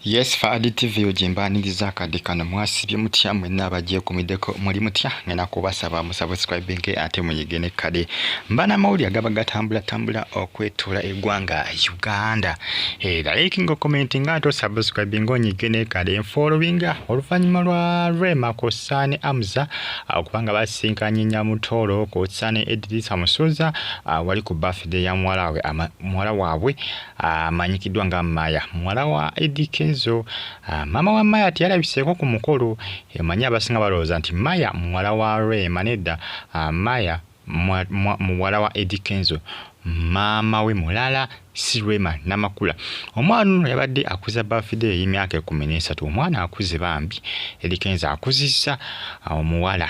Yes, Awadde TV ojimbaniriza akadde kano mwasibye mutya mwenna abagiye kumiddeko muli mutya ngenda kubasaba musubscribinge ate munyige ne kale mbana amawulire agaba gatambula okwetuula eggwanga Uganda era liking commenting ate subscribing onyige ne kale followinga oluvannyuma lwa Rema Kosane Amza okubanga basinkanye Nyamutoro Kosane Edrisa Musuza wali ku birthday ya mwala waabwe amanyikiddwa nga Maya mwala wa Edikenzo mama wa Maya tiyalabiseko ku mukolo emanyi abasinga balowooza nti Maya muwala wa Rema nedda Maya muwala wa Edikenzo mama we mulala si Rema Namakuula omwana ono yabadde akuza birthday y'emyaka 13 omwana akuze bambi Edikenzo akuzizza omuwala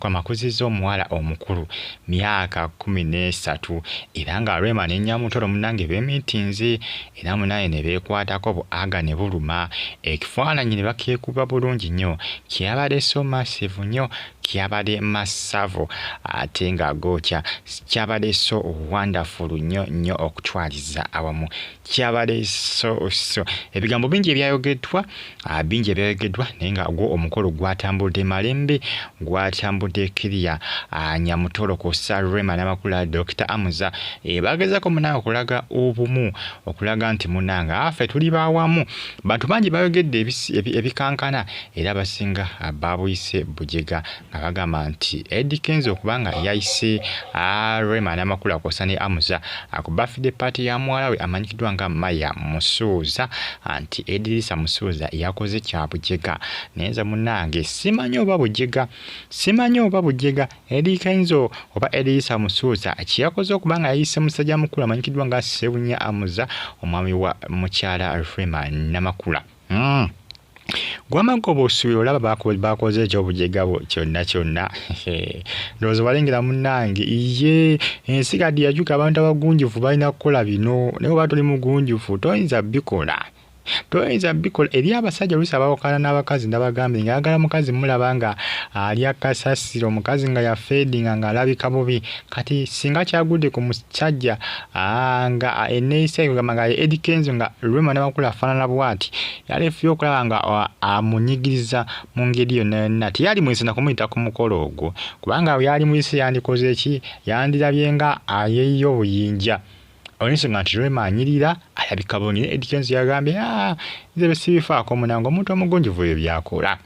amakuzizza omuwala omukulu myaka 13 era nga Rema ne Nyamutoro munange beemitinze era munaye ne beekwatako bu aga ne buluma ekifaananyi ne bakeekuba bulungi nnyo kyabadde so massive nnyo kyabadde masavu ate nga gookya kyabadde so wonderful nnyo okutwaliza awamu kyabadde so ebigambo bingi ebyayogeddwa naye nga gwo omukolo gwatambudde malembe gwatambudde kiriya Nyamutoro kosa Rema Namakuula Dr. Amuza bagezako munange okulaga obumu okulaga nti munange afe tuli bawamu bantu bangi bayogedde ebikankana era basinga babuyise bujega nga bagamba nti Edikenzo okubanga yayise Rema Namakuula Kosane Amuza ku birthday party ya mwala we amanyikiddwa nga Maya Musuuza anti Edrisa Musuuza yakoze kya bujega neza munange simanyi oba bujega Edikenzo oba Edrisa Musuuza kiyakoze okubanga yayise musajja mukulu amanyikiddwa nga Ssebunya Amuza omwami wa mukyala Rema Namakuula gwamagoba osuubira olaba bakoze ekyobujega kyonna ndowooza balengera munnange ensi kati yakyuka abantu abagunjufu balina kukola bino naye oba toli mugunjufu toyinza bikola eri abasajja oluusi abawakana n'abakazi ndabagambye ngaagala mukazi mulaba nga ali akasasiro omukazi nga yafeedinga ng'alabika bubi kati singa kyagudde ku musajja nga enneeyisa egamba nga Edikenzo nga Rema Namakuula afaanana bw'ati yaleefuye okulaba nga amunyigiriza mu ngeri yonna teyali mwese na kumuyita ku mukolo ogwo kubanga yali muyise yandikoze ki yandirabye nga ayeeyo obuyinja olw'ensonga nti Rema anyirira alabika bulungi Edikenzo yagambye nze besibifaako munange omuntu omugunjuvu ebyo byakola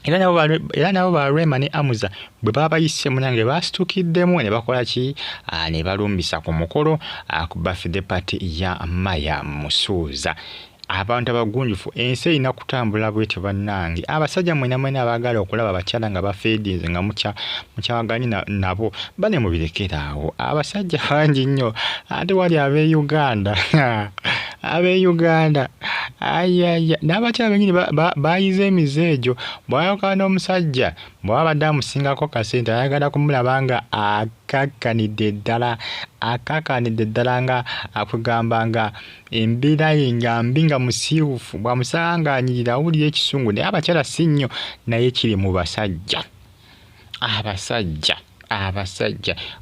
era nabo ba Rema ne Amuza bwe baba bayise munange basitukiddemu ne bakola ki ne balumbisa ku mukolo ku birthday party ya Maya Musuuza abantu abagunjufu ensi erina kutambula bwetyo bannange abasajja mwena abaagala okulaba abakyala nga bafeedinze nga mukyawaganye nabo bane mubirekeraawo abasajja bangi nnyo ate wali ab'Uganda n'abakyala bennyini bayize emize egyo bw'ayokana n'omusajja bw'aba badde amusingako kasente ayagala kumulaba nga akakkanidde ddala nga akugamba nga embeera ye nga mbi nga musiiwufu bw'amusanga ng'anyirira awulira ekisungu naye abakyala si nnyo naye kiri mu basajja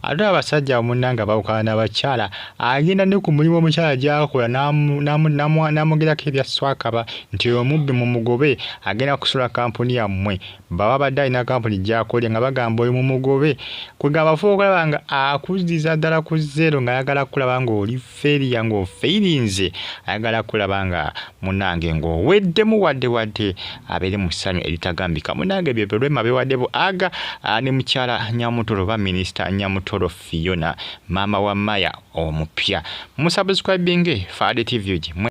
ate abasajja munnanga bawukana n'abakyala agenda ne ku mulimu omukyala gy'akola n'amugerako ebya swakaba nti omubbi mu mugobe agenda kusula kampuni yammwe baba badde alina kampuni gy'akolye nga bagamba oli mu mugobe kwegamba bafuba okulaba nga akuzziza ddala ku zero ng'ayagala kulaba ng'oli feriya ng'ofeirinze ayagala kulaba nga munnange ng'oweddemu wadde abeere mu ssanyu eritagambika munnange ebyo Rema bewadde bu aga ne mukyala Nyamutoro ba minisita Nyamutoro Phiona mama wa Maya omupya musubscribinge Awadde TV